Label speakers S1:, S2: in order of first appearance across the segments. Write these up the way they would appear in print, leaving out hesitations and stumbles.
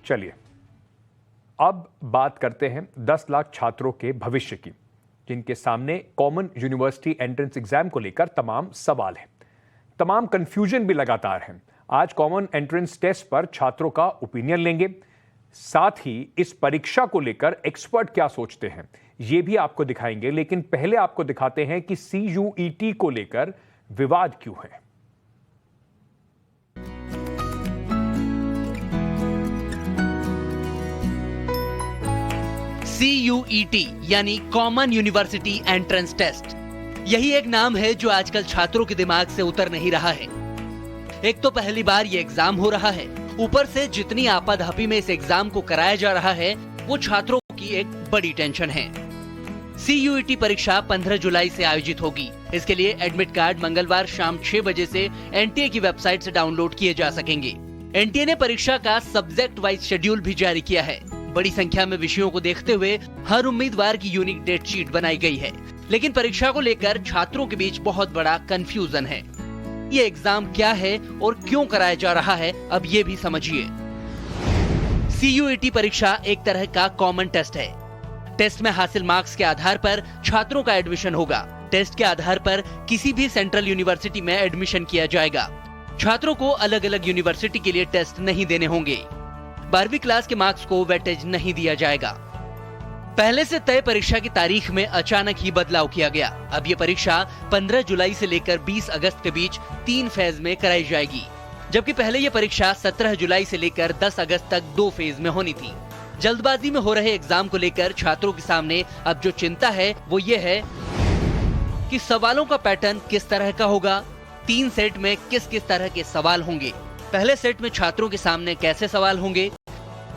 S1: चलिए अब बात करते हैं 10 लाख छात्रों के भविष्य की, जिनके सामने कॉमन यूनिवर्सिटी एंट्रेंस एग्जाम को लेकर तमाम सवाल हैं, तमाम कंफ्यूजन भी लगातार हैं। आज कॉमन एंट्रेंस टेस्ट पर छात्रों का ओपिनियन लेंगे, साथ ही इस परीक्षा को लेकर एक्सपर्ट क्या सोचते हैं ये भी आपको दिखाएंगे। लेकिन पहले आपको दिखाते हैं कि CUET को लेकर विवाद क्यों है।
S2: CUET यानी कॉमन यूनिवर्सिटी एंट्रेंस टेस्ट, यही एक नाम है जो आजकल छात्रों के दिमाग से उतर नहीं रहा है। एक तो पहली बार ये एग्जाम हो रहा है, ऊपर से जितनी आपाधापी में इस एग्जाम को कराया जा रहा है वो छात्रों की एक बड़ी टेंशन है। CUET परीक्षा 15 जुलाई से आयोजित होगी। इसके लिए एडमिट कार्ड मंगलवार शाम 6 बजे से NTA की वेबसाइट से डाउनलोड किए जा सकेंगे। NTA ने परीक्षा का सब्जेक्ट वाइज शेड्यूल भी जारी किया है। बड़ी संख्या में विषयों को देखते हुए हर उम्मीदवार की यूनिक डेट शीट बनाई गई है। लेकिन परीक्षा को लेकर छात्रों के बीच बहुत बड़ा कंफ्यूजन है। ये एग्जाम क्या है और क्यों कराया जा रहा है, अब ये भी समझिए। CUET परीक्षा एक तरह का कॉमन टेस्ट है। टेस्ट में हासिल मार्क्स के आधार पर छात्रों का एडमिशन होगा। टेस्ट के आधार पर किसी भी सेंट्रल यूनिवर्सिटी में एडमिशन किया जाएगा। छात्रों को अलग अलग यूनिवर्सिटी के लिए टेस्ट नहीं देने होंगे। 12वीं क्लास के मार्क्स को वेटेज नहीं दिया जाएगा। पहले से तय परीक्षा की तारीख में अचानक ही बदलाव किया गया। अब ये परीक्षा 15 जुलाई से लेकर 20 अगस्त के बीच 3 फेज में कराई जाएगी, जबकि पहले ये परीक्षा 17 जुलाई से लेकर 10 अगस्त तक 2 फेज में होनी थी। जल्दबाजी में हो रहे एग्जाम को लेकर छात्रों के सामने अब जो चिंता है वो ये है कि सवालों का पैटर्न किस तरह का होगा, 3 सेट में किस किस तरह के सवाल होंगे। पहले सेट में छात्रों के सामने कैसे सवाल होंगे,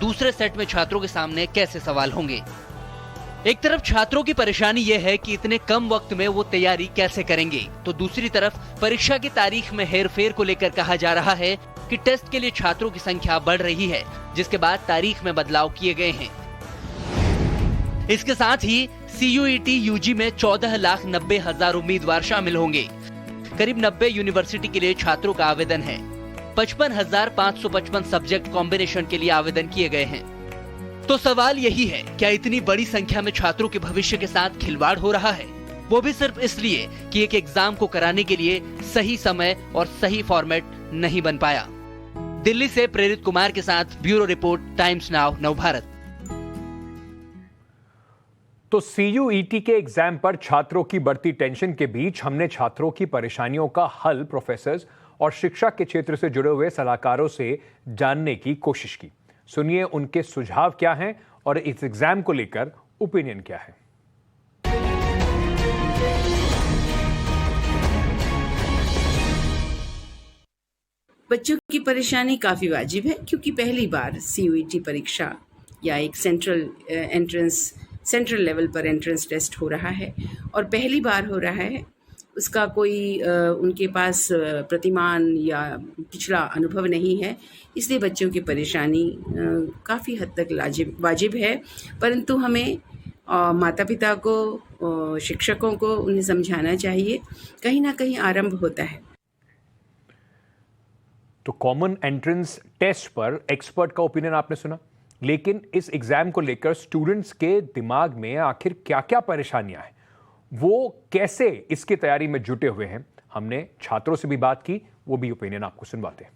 S2: दूसरे सेट में छात्रों के सामने कैसे सवाल होंगे। एक तरफ छात्रों की परेशानी यह है कि इतने कम वक्त में वो तैयारी कैसे करेंगे, तो दूसरी तरफ परीक्षा की तारीख में हेरफेर को लेकर कहा जा रहा है कि टेस्ट के लिए छात्रों की संख्या बढ़ रही है, जिसके बाद तारीख में बदलाव किए गए हैं। इसके साथ ही CUET UG में 14,90,000 उम्मीदवार शामिल होंगे। करीब 90 यूनिवर्सिटी के लिए छात्रों का आवेदन है। 55,555 सब्जेक्ट कॉम्बिनेशन के लिए आवेदन किए गए हैं। तो सवाल यही है, क्या इतनी बड़ी संख्या में छात्रों के भविष्य के साथ खिलवाड़ हो रहा है, वो भी सिर्फ इसलिए कि एक एग्जाम को कराने के लिए सही समय और सही फॉर्मेट नहीं बन पाया। दिल्ली से प्रेरित कुमार के साथ bureau report, times now, Navbharat.
S1: तो CUET के एग्जाम पर छात्रों की बढ़ती टेंशन के बीच हमने छात्रों की परेशानियों का हल प्रोफेसर और शिक्षा के क्षेत्र से जुड़े हुए सलाहकारों से जानने की कोशिश की। सुनिए उनके सुझाव क्या हैं और इस एग्जाम को लेकर ओपिनियन क्या है।
S3: बच्चों की परेशानी काफ़ी वाजिब है, क्योंकि पहली बार CUET परीक्षा या एक सेंट्रल लेवल पर एंट्रेंस टेस्ट हो रहा है और पहली बार हो रहा है। उसका कोई उनके पास प्रतिमान या पिछला अनुभव नहीं है, इसलिए बच्चों की परेशानी काफ़ी हद तक वाजिब है। परंतु हमें माता पिता को, शिक्षकों को उन्हें समझाना चाहिए। कहीं ना कहीं आरंभ होता है।
S1: तो कॉमन एंट्रेंस टेस्ट पर एक्सपर्ट का ओपिनियन आपने सुना, लेकिन इस एग्जाम को लेकर स्टूडेंट्स के दिमाग में आखिर क्या क्या परेशानियां हैं, वो कैसे इसकी तैयारी में जुटे हुए हैं, हमने छात्रों से भी बात की, वो भी ओपिनियन आपको सुनवाते हैं।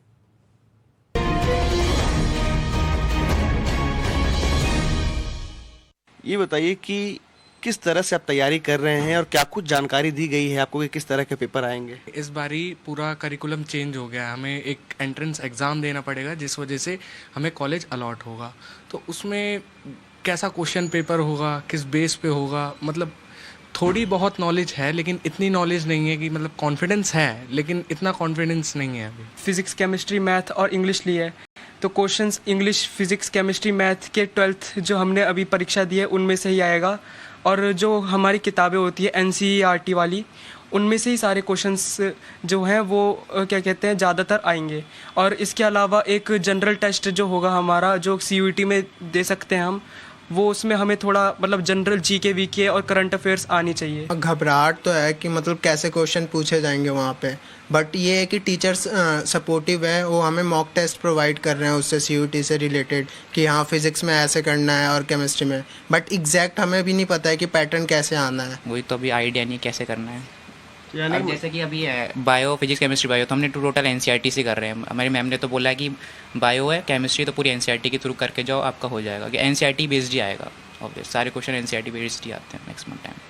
S4: ये बताइए कि किस तरह से आप तैयारी कर रहे हैं और क्या कुछ जानकारी दी गई है आपको कि किस तरह के पेपर आएंगे?
S5: इस बारी पूरा करिकुलम चेंज हो गया है, हमें एक एंट्रेंस एग्ज़ाम देना पड़ेगा जिस वजह से हमें कॉलेज अलॉट होगा। तो उसमें कैसा क्वेश्चन पेपर होगा, किस बेस पे होगा, मतलब थोड़ी बहुत नॉलेज है लेकिन इतनी नॉलेज नहीं है कि मतलब कॉन्फिडेंस है लेकिन इतना कॉन्फिडेंस नहीं है अभी।
S6: फिज़िक्स, केमिस्ट्री, मैथ और इंग्लिश ली है, तो questions English, physics, chemistry, math के 12th जो हमने अभी परीक्षा दी है उनमें से ही आएगा। और जो हमारी किताबें होती है NCERT वाली, उनमें से ही सारे क्वेश्चंस जो हैं वो क्या कहते हैं ज़्यादातर आएंगे। और इसके अलावा एक जनरल टेस्ट जो होगा हमारा, जो CUET में दे सकते हैं हम, वो उसमें हमें थोड़ा मतलब जनरल जीके वीके और करंट अफेयर्स आनी चाहिए।
S7: घबराहट तो है कि मतलब कैसे क्वेश्चन पूछे जाएंगे वहाँ पे, बट ये है कि टीचर्स सपोर्टिव है, वो हमें मॉक टेस्ट प्रोवाइड कर रहे हैं उससे CUT से रिलेटेड कि हाँ फिजिक्स में ऐसे करना है और केमिस्ट्री में, बट एग्जैक्ट हमें भी नहीं पता है कि पैटर्न कैसे आना है।
S8: वही तो अभी आइडिया नहीं कैसे करना है।
S7: यानी
S8: अब जैसे कि अभी है बायो फिजिक्स केमिस्ट्री बायो, तो हमने टोटल NCERT से कर रहे हैं। हमारी मैम ने तो बोला है कि बायो है केमिस्ट्री तो पूरी NCERT के थ्रू करके जाओ, आपका हो जाएगा कि NCERT बेस्ड ही आएगा। ऑब्वियस सारे क्वेश्चन NCERT बेस्ड ही आते हैं मैक्सिमम टाइम।